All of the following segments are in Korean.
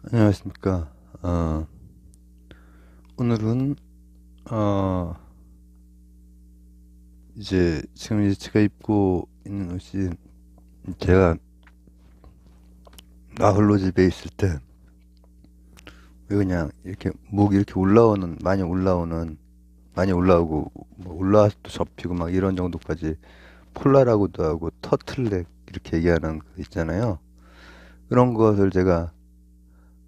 안녕하십니까. 오늘은, 어, 지금 제가 입고 있는 옷이 제가 나홀로 집에 있을 때, 왜 그냥 이렇게 목 이렇게 많이 올라오고, 뭐 올라와서 또 접히고 막 이런 정도까지 폴라라고도 하고 터틀넥 이렇게 얘기하는 거 있잖아요. 그런 것을 제가,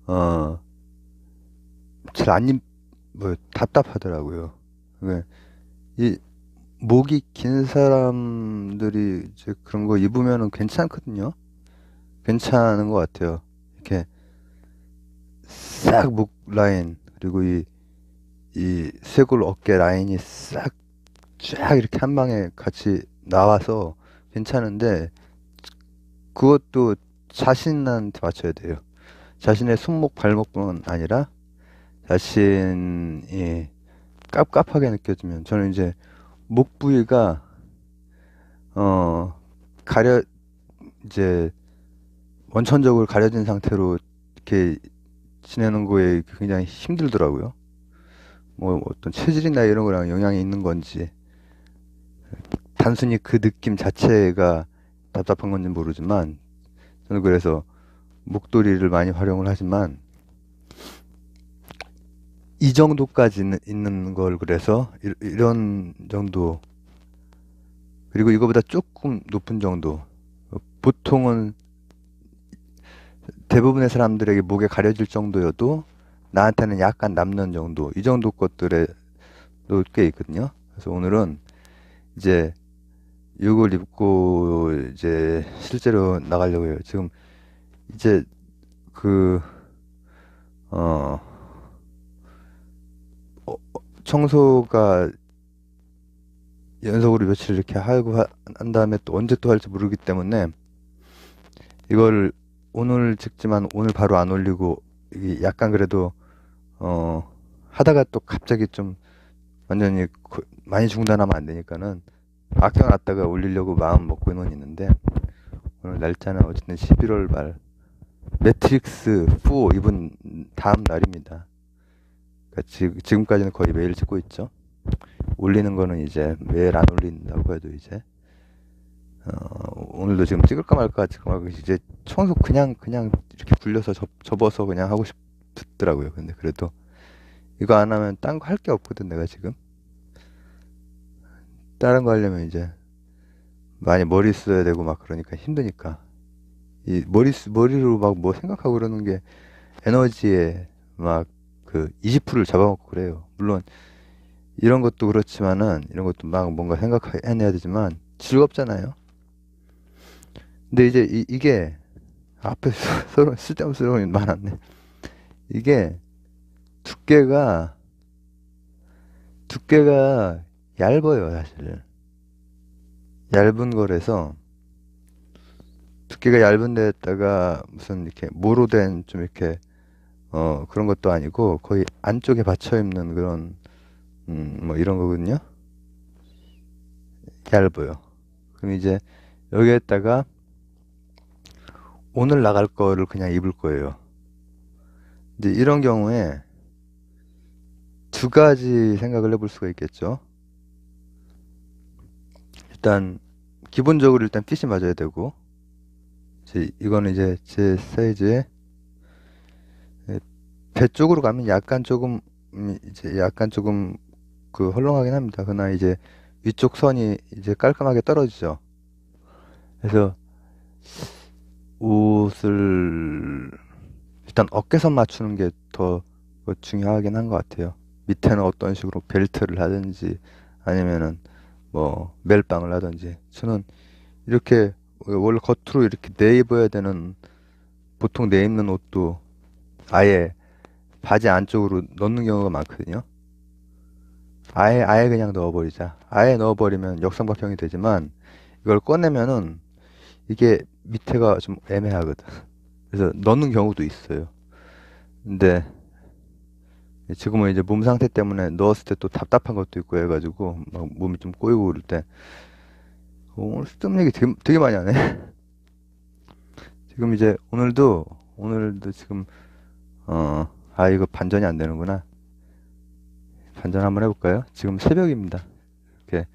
어, 잘 안 뭐 답답하더라고요. 그게 이 목이 긴 사람들이 이제 그런 거 입으면은 괜찮거든요. 괜찮은 것 같아요. 이렇게 싹 목 라인, 그리고 이 쇄골 어깨 라인이 싹 쫙 이렇게 한 방에 같이 나와서 괜찮은데, 그것도 자신한테 맞춰야 돼요. 자신의 손목, 발목뿐 아니라 자신이 깝깝하게 느껴지면, 저는 이제 목 부위가, 어, 가려, 이제 원천적으로 가려진 상태로 이렇게 지내는 거에 굉장히 힘들더라고요. 뭐 어떤 체질이나 이런 거랑 영향이 있는 건지, 단순히 그 느낌 자체가 답답한 건지 모르지만, 저는 그래서 목도리를 많이 활용을 하지만, 이 정도까지는 있는 걸, 그래서 이런 정도, 그리고 이거보다 조금 높은 정도, 보통은 대부분의 사람들에게 목에 가려질 정도여도 나한테는 약간 남는 정도, 이 정도 것들에 꽤 있거든요. 그래서 오늘은 이제 이걸 입고 이제 실제로 나가려고 해요. 지금 이제 그, 어, 청소가 연속으로 며칠 이렇게 한 다음에 또 언제 또 할지 모르기 때문에, 이걸 오늘 찍지만 오늘 바로 안 올리고, 이게 약간 그래도, 어, 하다가 또 갑자기 좀 완전히 많이 중단하면 안 되니까는 아껴놨다가 올리려고 마음 먹고는 있는데, 오늘 날짜는 어쨌든 11월 말, 매트릭스 4 이번 다음 날입니다. 그러니까 지금까지는 거의 매일 찍고 있죠. 올리는 거는 이제 매일 안 올린다고 해도 이제, 오늘도 지금 찍을까 말까 이제 청소 그냥 이렇게 굴려서 접어서 그냥 하고 싶더라고요. 근데 그래도 이거 안 하면 딴 거 할 게 없거든. 내가 지금 다른 거 하려면 이제 많이 머리 써야 되고 막 그러니까 힘드니까, 이 머리로 막 뭐 생각하고 그러는 게 에너지에 막 그 20%를 잡아먹고 그래요. 물론 이런 것도 막 뭔가 생각해내야 되지만 즐겁잖아요. 근데 이제 이게 앞에 서로 쓸데없는 소리 많았네. 이게 두께가 두께가 얇아요, 사실. 얇은 거라서, 두께가 얇은 데다가 무슨 이렇게 모로 된 좀 이렇게, 그런 것도 아니고 거의 안쪽에 받쳐 입는 그런, 뭐 이런 거거든요. 얇아요. 그럼 이제 여기에다가 오늘 나갈 거를 그냥 입을 거예요. 이제 이런 경우에 두 가지 생각을 해볼 수가 있겠죠. 일단 기본적으로 일단 핏이 맞아야 되고, 이거는 이제 제 사이즈에, 예, 배 쪽으로 가면 약간 조금, 이제 약간 조금 그 헐렁하긴 합니다. 그러나 이제 위쪽 선이 이제 깔끔하게 떨어지죠. 그래서 옷을 일단 어깨선 맞추는 게 더 중요하긴 한 것 같아요. 밑에는 어떤 식으로 벨트를 하든지 아니면은 뭐 멜빵을 하든지. 저는 이렇게 원래 겉으로 이렇게 내 입어야 되는, 보통 내 입는 옷도 아예 바지 안쪽으로 넣는 경우가 많거든요. 아예 그냥 넣어버리자. 아예 넣어버리면 역삼각형이 되지만, 이걸 꺼내면은 이게 밑에가 좀 애매하거든. 그래서 넣는 경우도 있어요. 근데 지금은 이제 몸 상태 때문에 넣었을 때 또 답답한 것도 있고 해가지고 막 몸이 좀 꼬이고 그럴 때, 오늘 쓸데없는 얘기 되게 많이 하네. 지금 이제 오늘도 지금 이거 반전이 안 되는구나. 반전 한번 해볼까요? 지금 새벽입니다. 이렇게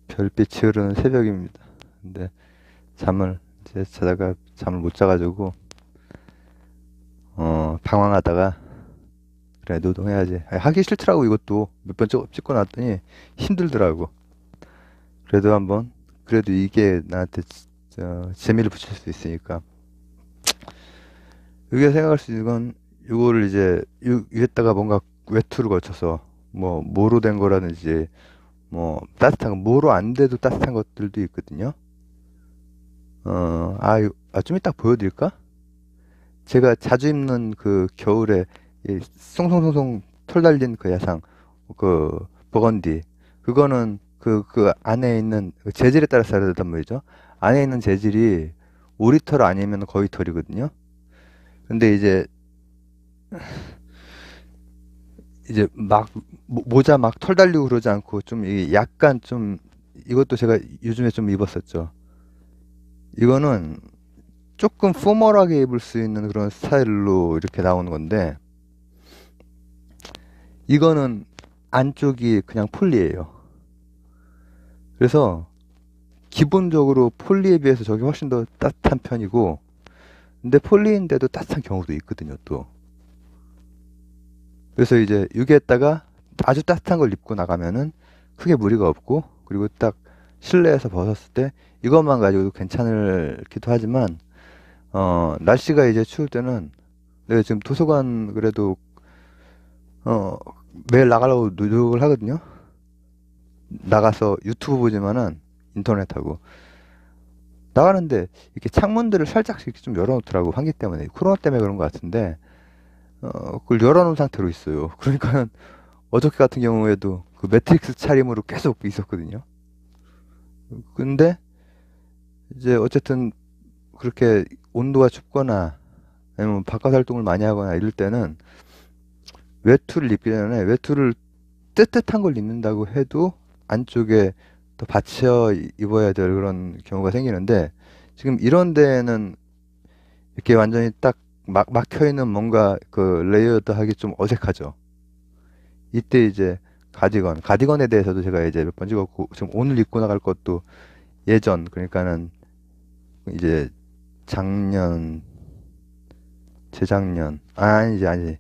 별빛이 흐르는 새벽입니다. 근데 잠을 이제 자다가 잠을 못 자가지고 방황하다가 그래 노동해야지. 하기 싫더라고. 이것도 몇 번 찍고 났더니 힘들더라고. 그래도 한번 그래도 이게 나한테 재미를 붙일 수 있으니까. 여기가 생각할 수 있는 건 이거를 이제 위에다가 뭔가 외투를 걸쳐서 뭐 모로 된 거라든지 뭐 따뜻한 거, 모로 안 돼도 따뜻한 것들도 있거든요. 좀 이따 보여드릴까? 제가 자주 입는 그 겨울에 이 송송송송 털 달린 그 야상, 그 버건디, 그거는 그 안에 있는 그 재질에 따라서 다르단 말이죠. 안에 있는 재질이 오리털 아니면 거의 털이거든요. 근데 이제 막 모자 막 털 달리고 그러지 않고 좀 약간 좀 이것도 제가 요즘에 좀 입었었죠. 이거는 조금 포멀하게 입을 수 있는 그런 스타일로 이렇게 나오는 건데 이거는 안쪽이 그냥 폴리예요. 그래서 기본적으로 폴리에 비해서 저게 훨씬 더 따뜻한 편이고 근데 폴리인데도 따뜻한 경우도 있거든요 또. 그래서 이제 여기에다가 아주 따뜻한 걸 입고 나가면은 크게 무리가 없고 그리고 딱 실내에서 벗었을 때 이것만 가지고도 괜찮기도 하지만 날씨가 이제 추울 때는 내가 지금 도서관 그래도 어 매일 나가려고 노력을 하거든요. 나가서 유튜브 보지만은 인터넷하고 나가는데 이렇게 창문들을 살짝씩 좀 열어놓더라고. 환기 때문에 코로나 때문에 그런 것 같은데 그걸 열어놓은 상태로 있어요. 그러니까 어저께 같은 경우에도 그 매트릭스 차림으로 계속 있었거든요. 근데 이제 어쨌든 그렇게 온도가 춥거나 아니면 바깥 활동을 많이 하거나 이럴 때는 외투를 입기 전에 외투를 뜨뜻한 걸 입는다고 해도 안쪽에 더 받쳐 입어야 될 그런 경우가 생기는데 지금 이런 데는 이렇게 완전히 딱 막혀 있는 뭔가 그 레이어드 하기 좀 어색하죠. 이때 이제 가디건에 대해서도 제가 이제 몇 번 찍었고 지금 오늘 입고 나갈 것도 예전 그러니까는 이제 작년 재작년 아니지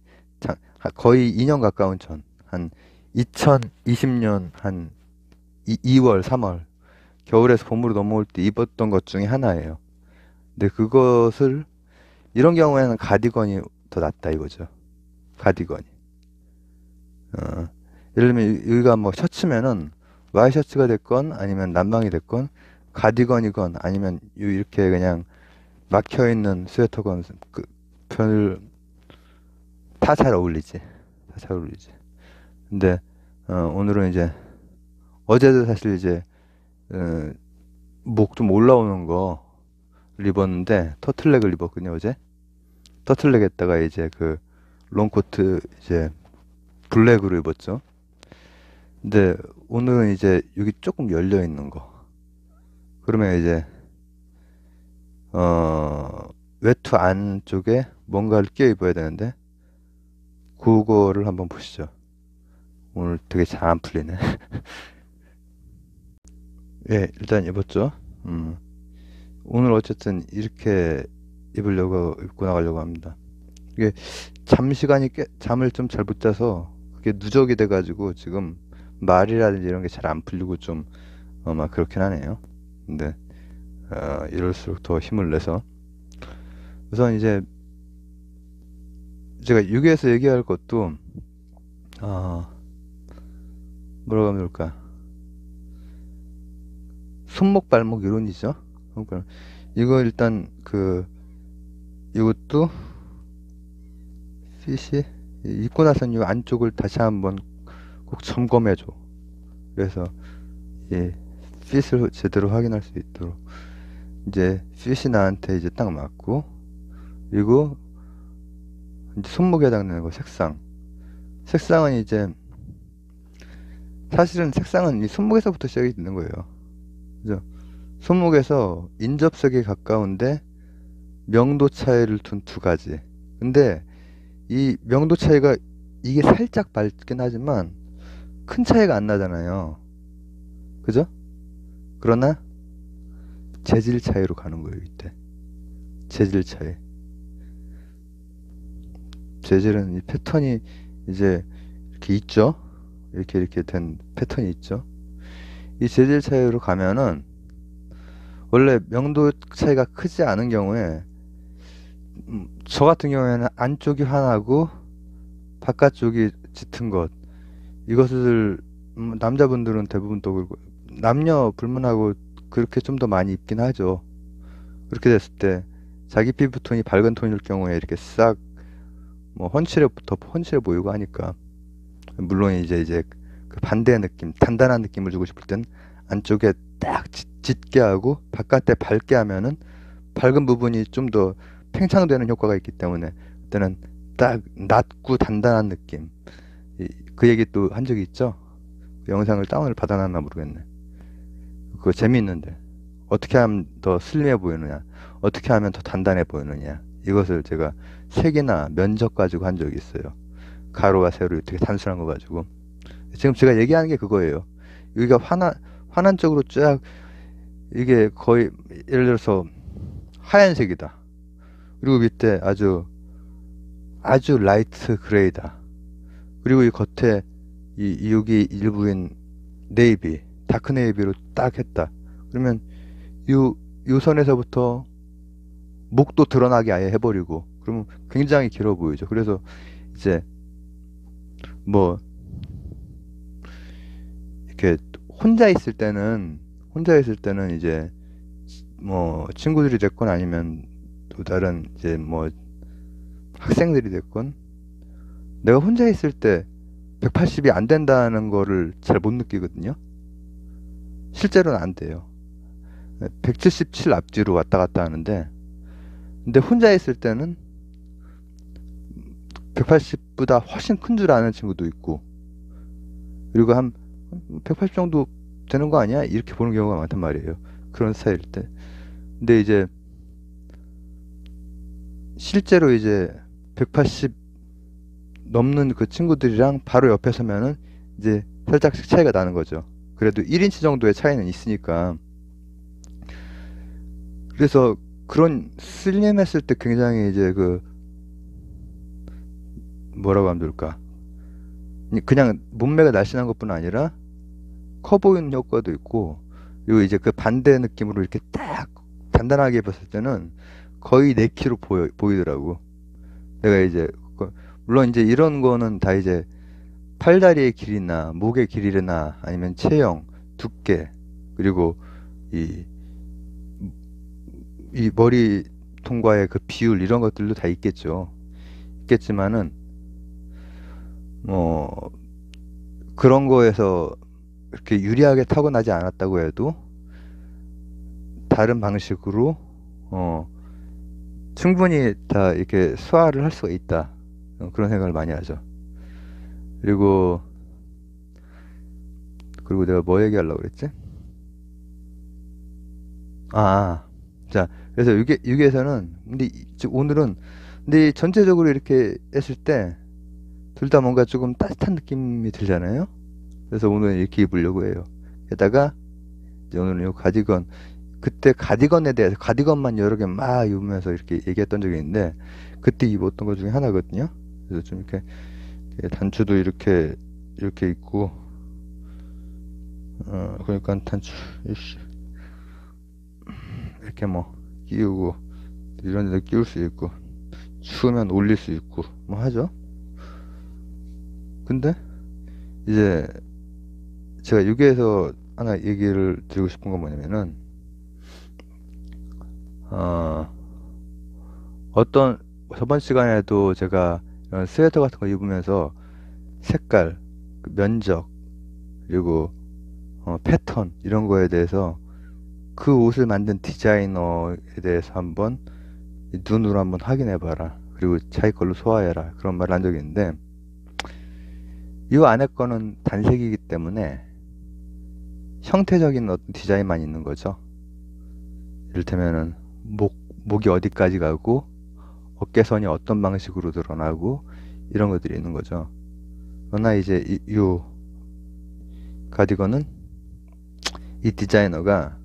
거의 2년 가까운 전 한 2020년 한 2월 3월 겨울에서 봄으로 넘어올 때 입었던 것 중에 하나예요. 근데 그것을 이런 경우에는 가디건이 더 낫다 이거죠. 가디건이. 예를 들면 여기가 뭐 셔츠면은 와이셔츠가 됐건 아니면 난방이 됐건 가디건이건 아니면 이렇게 그냥 막혀 있는 스웨터건 별 다 잘 어울리지. 다 잘 어울리지. 근데 오늘은 이제 어제도 사실 이제 목 좀 올라오는 거를 입었는데 터틀넥을 입었거든요 어제. 터틀넥에다가 이제 그 롱코트 이제 블랙으로 입었죠. 근데 오늘은 이제 여기 조금 열려 있는 거. 그러면 이제 외투 안쪽에 뭔가를 끼워 입어야 되는데 그거를 한번 보시죠. 오늘 되게 잘 안 풀리네. 예, 일단 입었죠. 오늘 어쨌든 이렇게 입고 나가려고 합니다. 이게 잠을 좀 잘 못 자서 그게 누적이 돼가지고 지금 말이라든지 이런 게 잘 안 풀리고 좀 막 그렇긴 하네요. 근데 이럴수록 더 힘을 내서 우선 이제 제가 여기에서 얘기할 것도 뭐라고 하면 좋을까? 손목 발목 이론이죠. 그러니까 이거 일단 이것도 핏이 입고 나선 이 안쪽을 다시 한번 꼭 점검해줘. 그래서 이 핏을 제대로 확인할 수 있도록 이제 핏이 나한테 이제 딱 맞고 그리고 이제 손목에 해당되는 거 색상은 이제 사실은 색상은 이 손목에서부터 시작이 되는 거예요. 그죠? 손목에서 인접색에 가까운데 명도 차이를 둔 두 가지. 근데 이 명도 차이가 이게 살짝 밝긴 하지만 큰 차이가 안 나잖아요. 그죠? 그러나 재질 차이로 가는 거예요, 이때. 재질 차이. 재질은 이 패턴이 이제 이렇게 있죠? 이렇게 된 패턴이 있죠? 이 재질 차이로 가면은 원래 명도 차이가 크지 않은 경우에 저 같은 경우에는 안쪽이 환하고 바깥쪽이 짙은 것, 이것을 남자분들은 대부분 또 그렇고 남녀 불문하고 그렇게 좀 더 많이 입긴 하죠. 그렇게 됐을 때 자기 피부톤이 밝은 톤일 경우에 이렇게 싹 뭐 더 훤칠해 보이고 하니까, 물론 이제 그 반대의 느낌, 단단한 느낌을 주고 싶을 땐 안쪽에 딱 짙게 하고 바깥에 밝게 하면은 밝은 부분이 좀 더 팽창되는 효과가 있기 때문에 그때는 딱 낮고 단단한 느낌. 그 얘기 또 한 적이 있죠. 그 영상을 다운을 받아놨나 모르겠네. 그거 재미있는데 어떻게 하면 더 슬림해 보이느냐, 어떻게 하면 더 단단해 보이느냐, 이것을 제가 색이나 면적 가지고 한 적이 있어요. 가로와 세로 어떻게 단순한 거 가지고. 지금 제가 얘기하는 게 그거예요. 여기가 환한 쪽으로 쫙, 이게 거의 예를 들어서 하얀색이다. 그리고 밑에 아주 라이트 그레이다. 그리고 이 겉에 여기 일부인 네이비, 다크 네이비로 딱 했다. 그러면 요 선에서부터 목도 드러나게 아예 해버리고, 그러면 굉장히 길어 보이죠. 그래서 이제 뭐 이렇게 혼자 있을 때는 이제 뭐 친구들이 됐건 아니면 또 다른 이제 뭐 학생들이 됐건, 내가 혼자 있을 때 180이 안 된다는 거를 잘 못 느끼거든요. 실제로는 안 돼요. 177 앞뒤로 왔다 갔다 하는데, 근데 혼자 있을 때는 180보다 훨씬 큰 줄 아는 친구도 있고, 그리고 한 180 정도 되는 거 아니야? 이렇게 보는 경우가 많단 말이에요. 그런 스타일일 때. 근데 이제 실제로 이제 180 넘는 그 친구들이랑 바로 옆에 서면은 이제 살짝씩 차이가 나는 거죠. 그래도 1인치 정도의 차이는 있으니까. 그래서 그런 슬림했을 때 굉장히 이제 그 뭐라고 하면 좋을까, 그냥 몸매가 날씬한 것뿐 아니라 커 보이는 효과도 있고, 그리고 이제 그 반대 느낌으로 이렇게 딱 단단하게 입었을 때는 거의 4kg 보이더라고. 내가 이제 물론 이제 이런 거는 다 이제 팔다리의 길이나 목의 길이나 아니면 체형, 두께, 그리고 이, 이 머리통과의 그 비율, 이런 것들도 다 있겠지만은 뭐 그런 거에서 이렇게 유리하게 타고나지 않았다고 해도 다른 방식으로 충분히 다 이렇게 소화를 할 수가 있다. 그런 생각을 많이 하죠. 그리고 내가 뭐 얘기하려고 그랬지? 자, 그래서 여기에서는 근데 오늘은 근데 전체적으로 이렇게 했을 때 둘 다 뭔가 조금 따뜻한 느낌이 들잖아요. 그래서 오늘 이렇게 입으려고 해요. 게다가 이제 오늘은 요 가디건, 그때 가디건에 대해서 가디건만 여러 개 막 입으면서 이렇게 얘기했던 적이 있는데, 그때 입었던 것 중에 하나거든요. 그래서 좀 이렇게 단추도 이렇게 있고, 그러니까 단추 이렇게 뭐 끼우고, 이런 데도 끼울 수 있고, 추우면 올릴 수 있고 뭐 하죠. 근데 이제 제가 여기에서 하나 얘기를 드리고 싶은 건 뭐냐면은, 어떤 저번 시간에도 제가 이런 스웨터 같은 거 입으면서 색깔, 그 면적, 그리고 패턴, 이런 거에 대해서 그 옷을 만든 디자이너에 대해서 한번 눈으로 한번 확인해 봐라, 그리고 자기 걸로 소화해라, 그런 말을 한 적이 있는데, 이 안에 거는 단색이기 때문에 형태적인 어떤 디자인만 있는 거죠. 이를테면은 목이 어디까지 가고 어깨선이 어떤 방식으로 드러나고 이런 것들이 있는 거죠. 그러나 이제 이 가디건은 이 디자이너가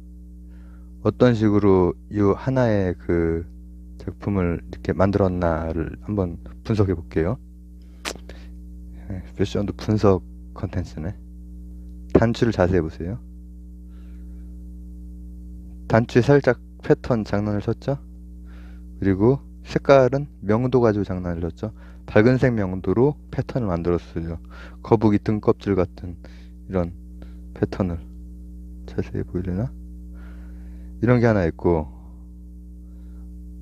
어떤 식으로 이 하나의 그 제품을 이렇게 만들었나를 한번 분석해 볼게요. 패션도 분석 컨텐츠네. 단추를 자세히 보세요. 단추에 살짝 패턴 장난을 쳤죠. 그리고 색깔은 명도 가지고 장난을 쳤죠. 밝은색 명도로 패턴을 만들었어요. 거북이 등껍질 같은 이런 패턴을. 자세히 보이려나? 이런 게 하나 있고,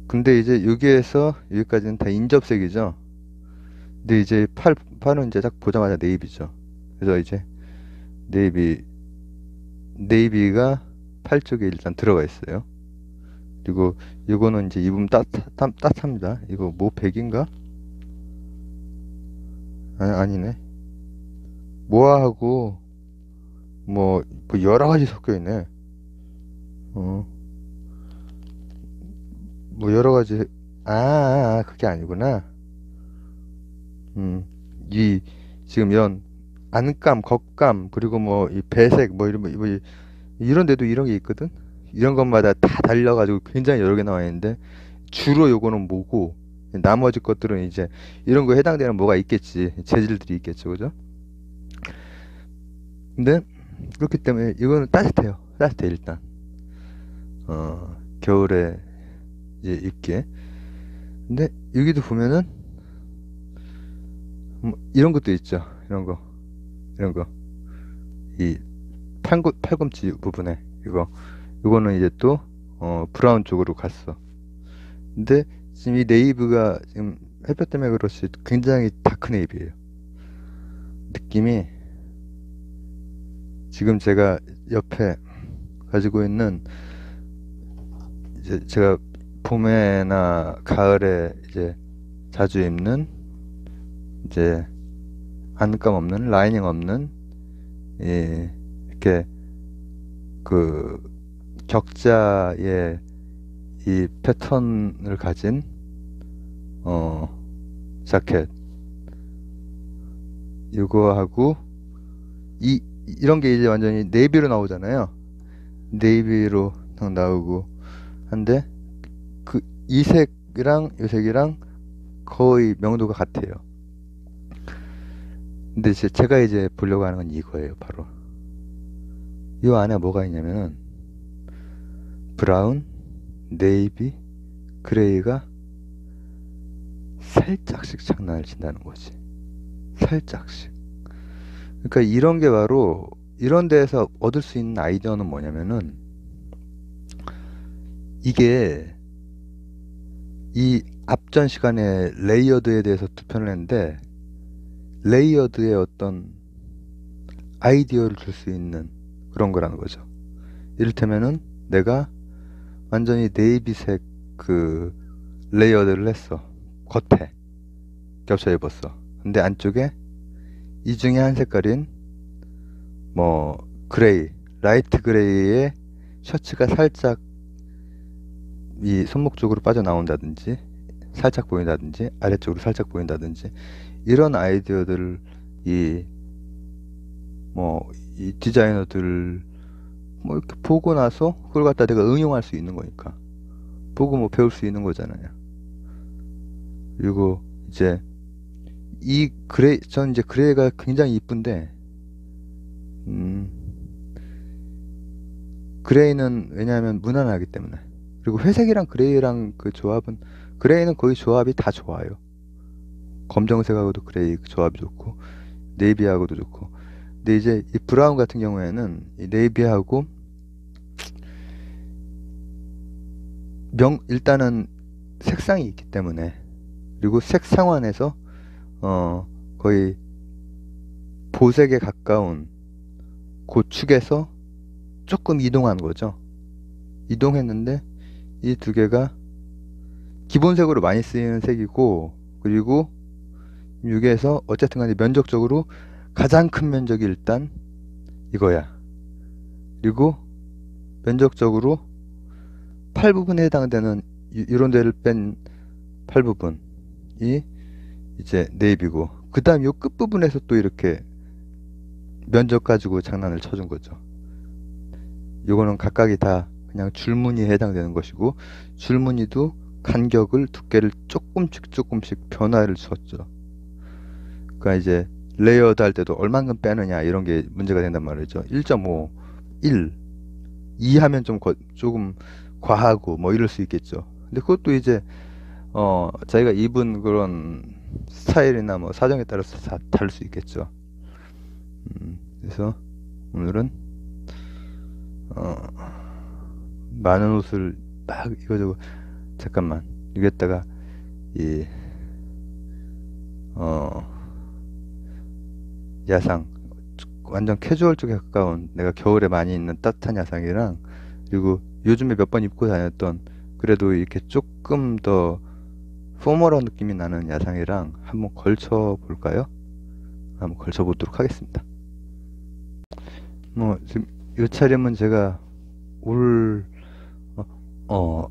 근데 이제 여기에서 여기까지는 다 인접색이죠. 근데 이제 팔은 이제 딱 보자마자 네이비죠. 그래서 이제 네이비가 팔 쪽에 일단 들어가 있어요. 그리고 이거는 이제 입으면 따뜻합니다. 이거 뭐 백인가? 아니네. 모아하고 뭐 여러 가지 섞여 있네. 뭐 여러 가지. 그게 아니구나. 이 지금 이런 안감, 겉감, 그리고 뭐 이 배색 뭐 이런 데도 이런 게 있거든. 이런 것마다 다 달려가지고 굉장히 여러 개 나와 있는데, 주로 요거는 뭐고 나머지 것들은 이제 이런 거에 해당되는 뭐가 있겠지, 재질들이 있겠죠, 그죠? 근데 그렇기 때문에 이거는 따뜻해요. 따뜻해 일단. 겨울에 이제 입기에. 근데 여기도 보면은 이런 것도 있죠. 이런 거 이 팔꿈치 부분에 이거는 이제 또 브라운 쪽으로 갔어. 근데 지금 이 네이비가 지금 햇볕 때문에 그렇지 굉장히 다크 네이비예요. 느낌이. 지금 제가 옆에 가지고 있는, 이제 제가 봄에나 가을에 이제 자주 입는, 이제 안감 없는, 라이닝 없는, 이렇게 그 격자의 이 패턴을 가진 자켓, 이거하고 이런 게 이제 완전히 네이비로 나오잖아요. 네이비로 딱 나오고 한데, 그 이 색이랑 이 색이랑 거의 명도가 같아요. 근데 제가 이제 보려고 하는 건 이거예요. 바로 이 안에 뭐가 있냐면은 브라운, 네이비, 그레이가 살짝씩 장난을 친다는 거지. 살짝씩. 그러니까 이런 게 바로, 이런 데에서 얻을 수 있는 아이디어는 뭐냐면은, 이게 이 앞전 시간에 레이어드에 대해서 두 편을 했는데, 레이어드의 어떤 아이디어를 줄 수 있는 그런 거라는 거죠. 이를테면은 내가 완전히 네이비색 그 레이어드를 했어. 겉에 겹쳐 입었어. 근데 안쪽에 이 중에 한 색깔인 뭐 그레이, 라이트 그레이의 셔츠가 살짝 이 손목 쪽으로 빠져나온다든지, 살짝 보인다든지, 아래쪽으로 살짝 보인다든지, 이런 아이디어들을 이 디자이너들 뭐 이렇게 보고 나서 그걸 갖다 내가 응용할 수 있는 거니까, 보고 뭐 배울 수 있는 거잖아요. 그리고 이제 이 그레이, 전 이제 그레이가 굉장히 이쁜데, 그레이는 왜냐하면 무난하기 때문에. 그리고 회색이랑 그레이랑 그 조합은, 그레이는 거의 조합이 다 좋아요. 검정색하고도 그레이 조합이 좋고, 네이비하고도 좋고. 근데 이제 이 브라운 같은 경우에는 이 네이비하고 일단은 색상이 있기 때문에, 그리고 색 상환에서 거의 보색에 가까운 그 축에서 조금 이동한 거죠. 이동했는데 이 두 개가 기본색으로 많이 쓰이는 색이고, 그리고 여기에서 어쨌든 간에 면적적으로 가장 큰 면적이 일단 이거야. 그리고 면적적으로 팔 부분에 해당되는 이런 데를 뺀 팔 부분이 이제 네이비고, 그 다음 요 끝부분에서 또 이렇게 면적 가지고 장난을 쳐준 거죠. 요거는 각각이 다 그냥 줄무늬에 해당되는 것이고, 줄무늬도 간격을 두께를 조금씩 변화를 주었죠. 그러니까 이제 레이어드 할 때도 얼만큼 빼느냐 이런 게 문제가 된단 말이죠. 1.5, 1, 2 하면 조금 과하고 뭐 이럴 수 있겠죠. 근데 그것도 이제 자기가 입은 그런 스타일이나 뭐 사정에 따라서 다 다를 수 있겠죠. 그래서 오늘은 어, 많은 옷을 막 이거저거, 잠깐만, 여기에다가 이 야상, 완전 캐주얼 쪽에 가까운, 내가 겨울에 많이 입는 따뜻한 야상이랑, 그리고 요즘에 몇 번 입고 다녔던, 그래도 이렇게 조금 더 포멀한 느낌이 나는 야상이랑 한번 걸쳐 볼까요? 한번 걸쳐 보도록 하겠습니다. 뭐 지금 이 차림은 제가 올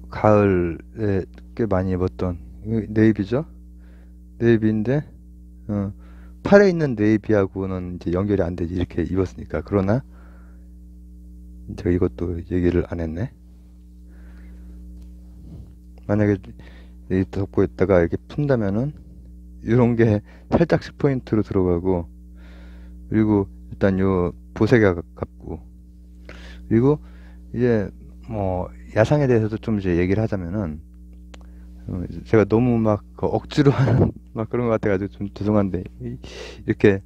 가을에 꽤 많이 입었던, 이거 네이비죠? 네이비인데 팔에 있는 네이비하고는 이제 연결이 안 되지, 이렇게 입었으니까. 그러나 제가 이것도 얘기를 안 했네. 만약에 이 덮고 있다가 이렇게 푼다면은 이런 게 살짝씩 포인트로 들어가고, 그리고 일단 요 보색에 가깝고, 그리고 이제 뭐 야상에 대해서도 좀 이제 얘기를 하자면은, 제가 너무 막 억지로 하는 막 그런 것 같아가지고 좀 죄송한데, 이렇게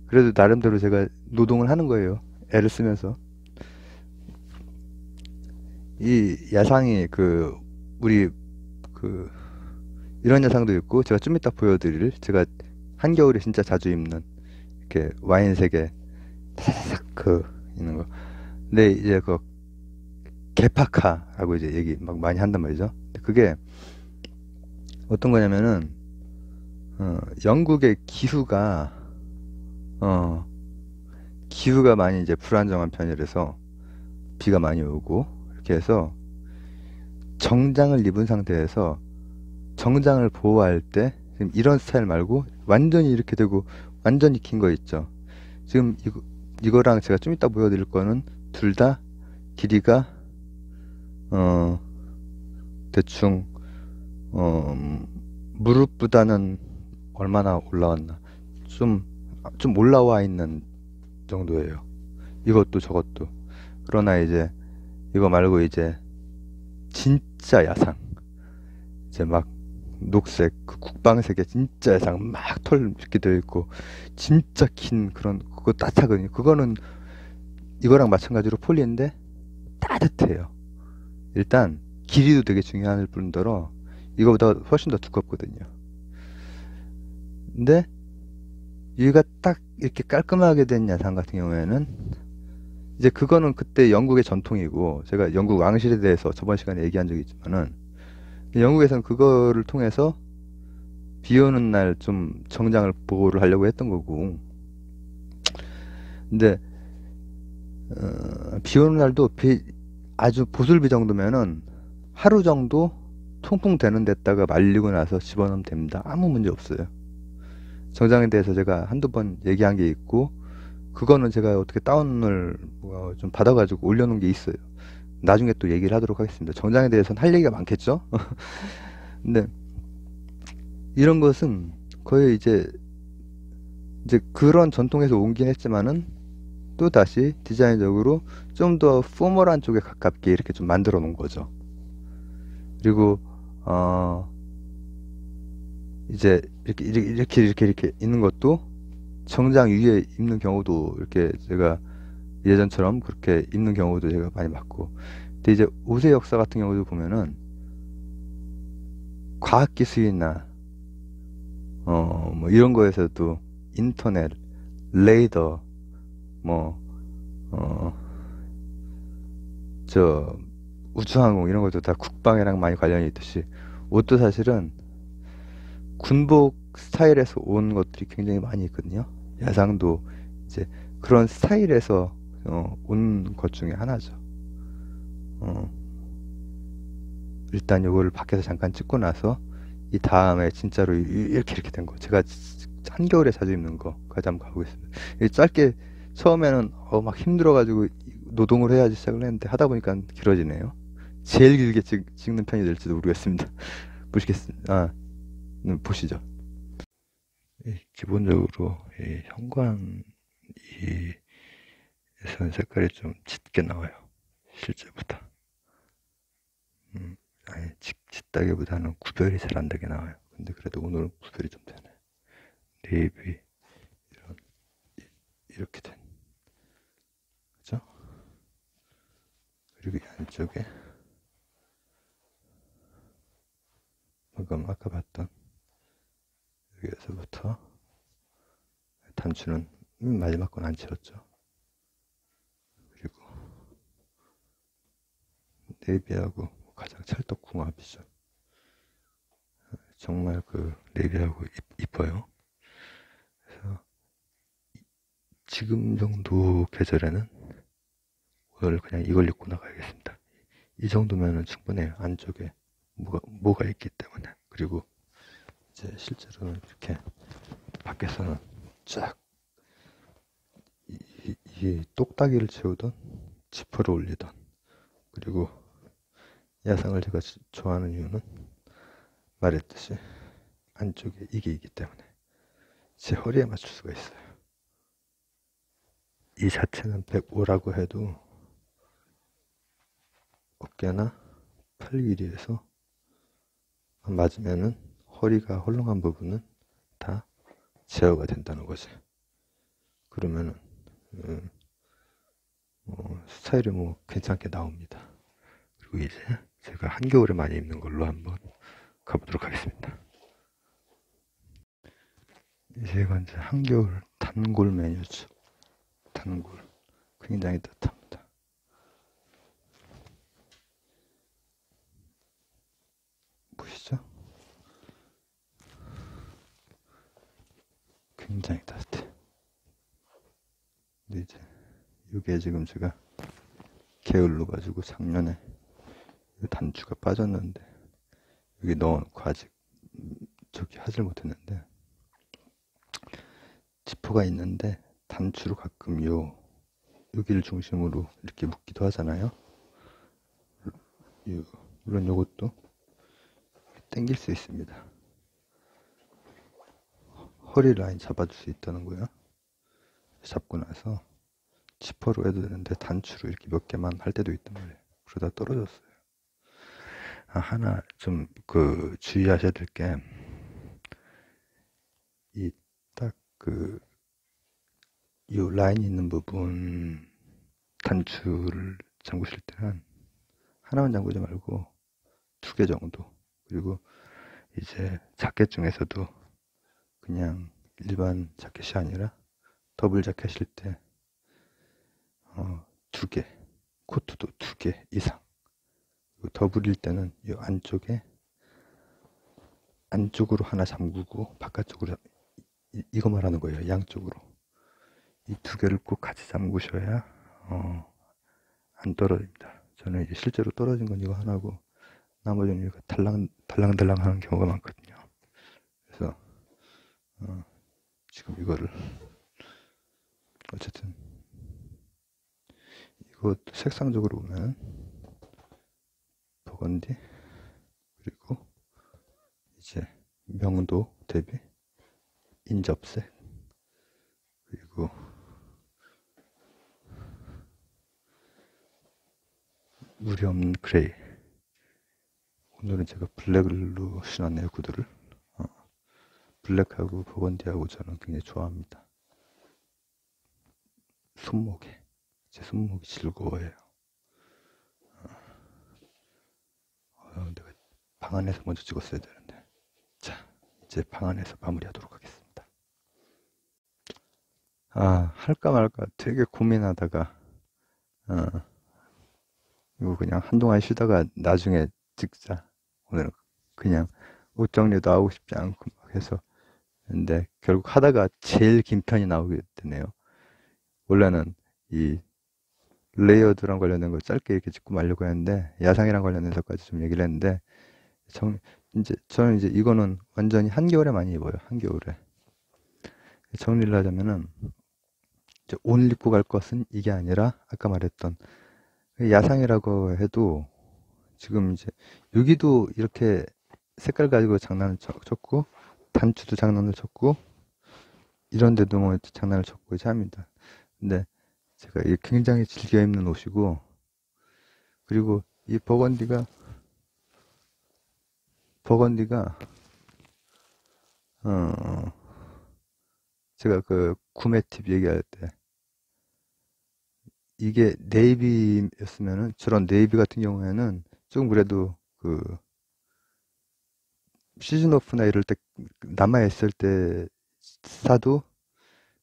그래도 나름대로 제가 노동을 하는 거예요. 애를 쓰면서. 이 야상이 우리 그 이런 야상도 있고, 제가 좀 이따 보여드릴, 제가 한겨울에 진짜 자주 입는 이렇게 와인색에 탁 있는 거. 근데 이제 개파카라고 이제 얘기 막 많이 한단 말이죠. 그게 어떤 거냐면은 영국의 기후가 많이 이제 불안정한 편이라서 비가 많이 오고, 이렇게 해서 정장을 입은 상태에서 정장을 보호할 때 지금 이런 스타일 말고 완전히 이렇게 되고 완전히 긴 거 있죠. 지금 이거랑 제가 좀 이따 보여드릴 거는 둘 다 길이가 대충 무릎보다는 얼마나 올라왔나, 좀 올라와 있는 정도예요. 이것도 저것도. 그러나 이제 이거 말고 이제 진짜 야상, 이제 막 녹색 국방색의 진짜 야상, 막 털 이렇게 되어 있고 진짜 긴 그런, 그거 따뜻하거든요. 그거는 이거랑 마찬가지로 폴리인데 따뜻해요. 일단 길이도 되게 중요할 뿐더러 이거보다 훨씬 더 두껍거든요. 근데 얘가 딱 이렇게 깔끔하게 된 야상 같은 경우에는, 이제 그거는 그때 영국의 전통이고, 제가 영국 왕실에 대해서 저번 시간에 얘기한 적이 있지만은, 영국에서는 그거를 통해서 비 오는 날 좀 정장을 보호를 하려고 했던 거고, 근데 비 오는 날도 아주 보슬비 정도면은 하루 정도 통풍 되는 데다가 말리고 나서 집어넣으면 됩니다. 아무 문제 없어요. 정장에 대해서 제가 한두 번 얘기한 게 있고, 그거는 제가 어떻게 다운을 좀 받아가지고 올려놓은 게 있어요. 나중에 또 얘기를 하도록 하겠습니다. 정장에 대해서는 할 얘기가 많겠죠? 근데 이런 것은 거의 이제 그런 전통에서 온긴 했지만은, 또 다시 디자인적으로 좀 더 포멀한 쪽에 가깝게 이렇게 좀 만들어 놓은 거죠. 그리고 이제 이렇게 있는 것도 정장 위에 입는 경우도, 이렇게 제가 예전처럼 그렇게 입는 경우도 제가 많이 봤고. 근데 이제 옷의 역사 같은 경우도 보면은 과학기술이나 뭐 이런 거에서도 인터넷, 레이더, 뭐 저 우주항공 이런 것도 다 국방이랑 많이 관련이 있듯이, 옷도 사실은 군복 스타일에서 온 것들이 굉장히 많이 있거든요. 야상도 이제 그런 스타일에서 온 것 중에 하나죠. 일단 요거를 밖에서 잠깐 찍고 나서 이 다음에 진짜로 이렇게 된 거. 제가 한겨울에 자주 입는 거. 까지 한번 가보겠습니다. 짧게, 처음에는 막 힘들어가지고 노동을 해야지 시작을 했는데 하다 보니까 길어지네요. 제일 길게 찍는 편이 될지도 모르겠습니다. 보시겠습니다. 보시죠. 기본적으로 이 현관 에서는 색깔이 좀 짙게 나와요. 실제보다. 아니, 짙다기보다는 구별이 잘 안 되게 나와요. 근데 그래도 오늘은 구별이 좀 되네. 네이비, 이렇게 된. 그죠? 그리고 이 안쪽에, 방금 아까 봤던, 여기에서부터, 단추는 마지막 건 안 채웠죠. 그리고, 네이비하고 가장 찰떡궁합이죠. 정말 그 네이비하고 이뻐요. 그래서 지금 정도 계절에는 오늘 그냥 이걸 입고 나가야겠습니다. 이 정도면은 충분해요. 안쪽에 뭐가 있기 때문에. 그리고 이제 실제로는 이렇게 밖에서는 쫙 이 똑딱이를 채우던 지퍼를 올리던, 그리고 야상을 제가 좋아하는 이유는 말했듯이 안쪽에 이게 있기 때문에 제 허리에 맞출 수가 있어요. 이 자체는 105라고 해도 어깨나 팔 길이에서 맞으면은 허리가 헐렁한 부분은 다 제어가 된다는 거지. 그러면은 스타일이 괜찮게 나옵니다. 그리고 이제 제가 한겨울에 많이 입는 걸로 한번 가보도록 하겠습니다. 이제가 이제 한겨울 단골 메뉴죠. 단골. 굉장히 따뜻합니다. 보시죠? 굉장히 따뜻해. 근데 이제 이게 지금 제가 게을러 가지고 작년에 단추가 빠졌는데 여기 넣어놓고 아직 저기 하질 못했는데, 지퍼가 있는데 단추로 가끔 여기를 중심으로 이렇게 묶기도 하잖아요. 물론 이것도 당길 수 있습니다. 허리 라인 잡아줄 수 있다는 거예요. 잡고 나서 지퍼로 해도 되는데 단추로 이렇게 몇 개만 할 때도 있단 말이에요. 그러다 떨어졌어요. 하나 좀 주의하셔야 될 게, 이 딱 이 라인 있는 부분 단추를 잠그실 때는 하나만 잠그지 말고 2개 정도. 그리고 이제 자켓 중에서도 그냥 일반 자켓이 아니라 더블 자켓일 때 2개, 코트도 2개 이상. 더블일 때는 이 안쪽으로 하나 잠그고 바깥쪽으로, 이거 말하는 거예요. 양쪽으로 이 2개를 꼭 같이 잠그셔야 안 떨어집니다. 저는 이제 실제로 떨어진 건 이거 하나고 나머지는 이거 달랑달랑 하는 경우가 많거든요. 그래서 지금 이거를 어쨌든 이것도 색상적으로 보면 버건디, 그리고 이제 명도 대비 인접색, 그리고 무리 없는 그레이. 오늘은 제가 블랙으로 신었네요, 구두를. 블랙하고 버건디하고 저는 굉장히 좋아합니다. 제 손목이 즐거워해요. 내가 방 안에서 먼저 찍었어야 되는데. 자, 이제 방 안에서 마무리하도록 하겠습니다. 할까 말까 되게 고민하다가 이거 그냥 한동안 쉬다가 나중에 찍자. 오늘은 그냥 옷 정리도 하고 싶지 않고 막 해서, 근데 결국 하다가 제일 긴 편이 나오게 되네요. 원래는 이 레이어드랑 관련된 거 짧게 이렇게 짚고 말려고 했는데, 야상이랑 관련해서까지 좀 얘기를 했는데 이제 저는 이제 이거는 완전히 한겨울에 많이 입어요. 한겨울에. 정리를 하자면은 이제 오늘 입고 갈 것은 이게 아니라 아까 말했던 야상이라고 해도 지금 이제 여기도 이렇게 색깔 가지고 장난을 쳤고 단추도 장난을 쳤고 이런 데도 뭐 장난을 쳤고 이제 합니다. 근데 제가 이게 굉장히 즐겨 입는 옷이고 그리고 이 버건디가 어 제가 그 구매 팁 얘기할 때 이게 네이비였으면은 저런 네이비 같은 경우에는 조금 그래도 그 시즌 오프나 이럴 때 남아 있을 때 사도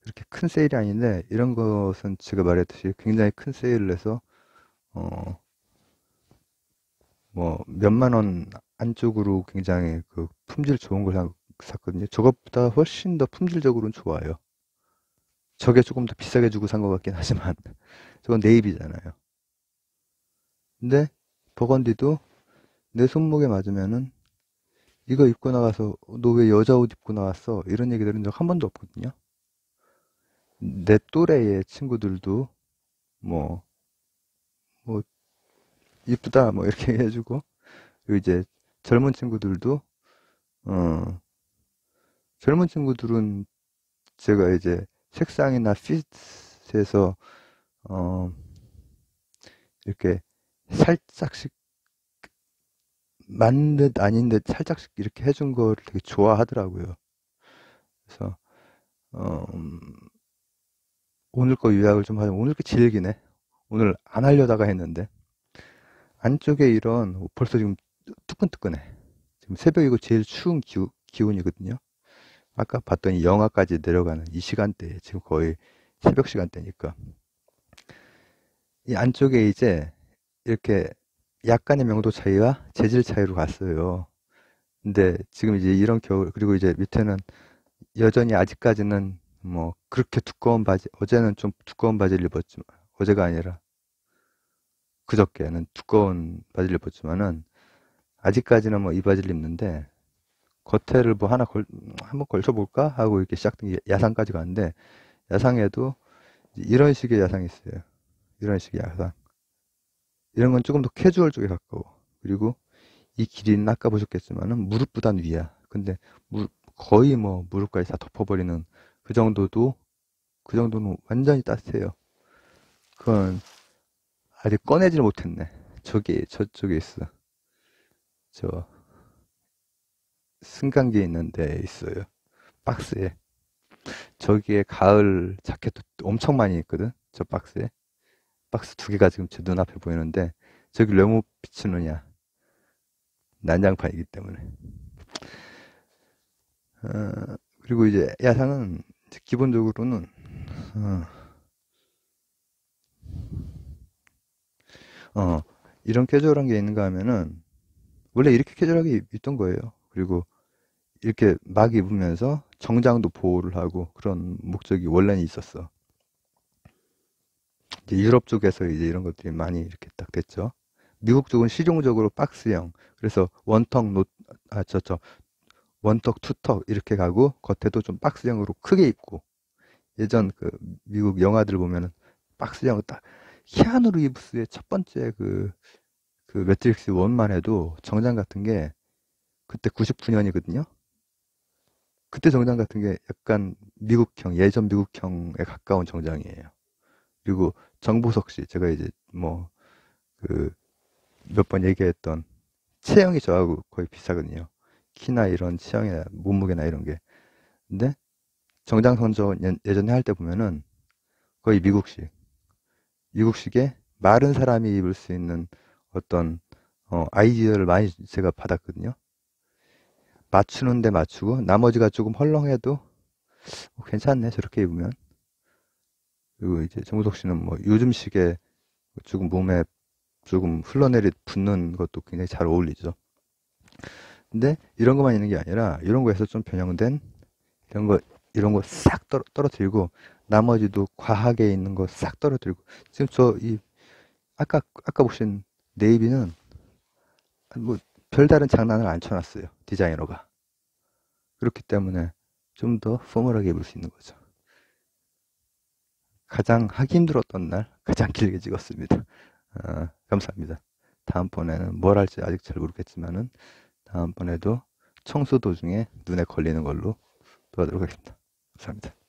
그렇게 큰 세일이 아닌데 이런 것은 제가 말했듯이 굉장히 큰 세일을 해서 어 뭐 몇만 원 안쪽으로 굉장히 그 품질 좋은 걸 샀거든요. 저것보다 훨씬 더 품질적으로는 좋아요. 저게 조금 더 비싸게 주고 산 것 같긴 하지만 저건 네이비잖아요. 근데 버건디도 내 손목에 맞으면은 이거 입고 나가서 너 왜 여자 옷 입고 나왔어? 이런 얘기 들은 적 한 번도 없거든요. 내 또래의 친구들도 뭐, 뭐, 이쁘다, 뭐, 이렇게 해주고, 그리고 이제 젊은 친구들도, 어, 젊은 친구들은 제가 이제 색상이나 핏에서, 어, 이렇게 살짝씩 맞는 듯 아닌 듯 살짝씩 이렇게 해준 거를 되게 좋아하더라고요. 그래서, 어, 오늘 거 요약을 좀 하자면, 오늘 게 제일 기네. 오늘 안 하려다가 했는데, 안쪽에 이런, 벌써 지금 뜨끈뜨끈해. 지금 새벽이고 제일 추운 기온이거든요. 아까 봤더니 영하까지 내려가는 이 시간대에 지금 거의 새벽 시간대니까 이 안쪽에 이제 이렇게 약간의 명도 차이와 재질 차이로 갔어요. 근데 지금 이제 이런 겨울 그리고 이제 밑에는 여전히 아직까지는 뭐 그렇게 두꺼운 바지 어제는 좀 두꺼운 바지를 입었지만 어제가 아니라 그저께는 두꺼운 바지를 입었지만은 아직까지는 뭐 이 바지를 입는데 겉에를 뭐 한번 걸쳐볼까 하고 이렇게 시작된 게 야상까지 갔는데 야상에도 이런 식의 야상이 있어요. 이런 식의 야상. 이런 건 조금 더 캐주얼 쪽에 가까워. 그리고 이 길이는 아까 보셨겠지만은 무릎보단 위야. 근데 거의 뭐 무릎까지 다 덮어버리는 그 정도도 그 정도는 완전히 따뜻해요. 그건 아직 꺼내질 못했네. 저쪽에 있어. 저 승강기에 있는 데 있어요. 박스에. 저기에 가을 자켓도 엄청 많이 있거든. 저 박스에. 박스 두 개가 지금 제 눈앞에 보이는데 저기 왜 못 비추느냐. 난장판이기 때문에. 그리고 이제 야상은 이제 기본적으로는 어, 어, 이런 캐주얼한 게 있는가 하면은 원래 이렇게 캐주얼하게 입던 거예요. 그리고 이렇게 막 입으면서 정장도 보호를 하고 그런 목적이 원래는 있었어. 이제 유럽 쪽에서 이제 이런 것들이 많이 이렇게 딱 됐죠. 미국 쪽은 실용적으로 박스형. 그래서 원턱, 투턱 이렇게 가고 겉에도 좀 박스형으로 크게 입고 예전 그 미국 영화들 보면은 박스형 딱 키아누 리브스의 첫 번째 그 매트릭스 1만 해도 정장 같은 게 그때 99년이거든요. 그때 정장 같은 게 약간 예전 미국형에 가까운 정장이에요. 그리고 정보석 씨, 제가 이제 뭐 그 몇 번 얘기했던 체형이 저하고 거의 비슷하거든요. 키나 이런 체형이나 몸무게나 이런 게. 근데 정장 선저 예전에 할 때 보면은 거의 미국식의 마른 사람이 입을 수 있는 어떤 아이디어를 많이 제가 받았거든요. 맞추는데 맞추고 나머지가 조금 헐렁해도 괜찮네 저렇게 입으면. 그리고 이제 정우석 씨는 뭐 요즘식의 조금 몸에 조금 흘러내리 붙는 것도 굉장히 잘 어울리죠. 근데 이런 것만 있는 게 아니라 이런 거에서 좀 변형된 이런 거 이런 거 싹 떨어뜨리고 나머지도 과하게 있는 거 싹 떨어뜨리고 지금 저 이 아까 보신 네이비는 뭐 별다른 장난을 안 쳐놨어요. 디자이너가. 그렇기 때문에 좀 더 포멀하게 입을 수 있는 거죠. 가장 하기 힘들었던 날 가장 길게 찍었습니다. 감사합니다. 다음번에는 뭘 할지 아직 잘 모르겠지만은 다음번에도 청소 도중에 눈에 걸리는 걸로 도와드리도록 하겠습니다. 감사합니다.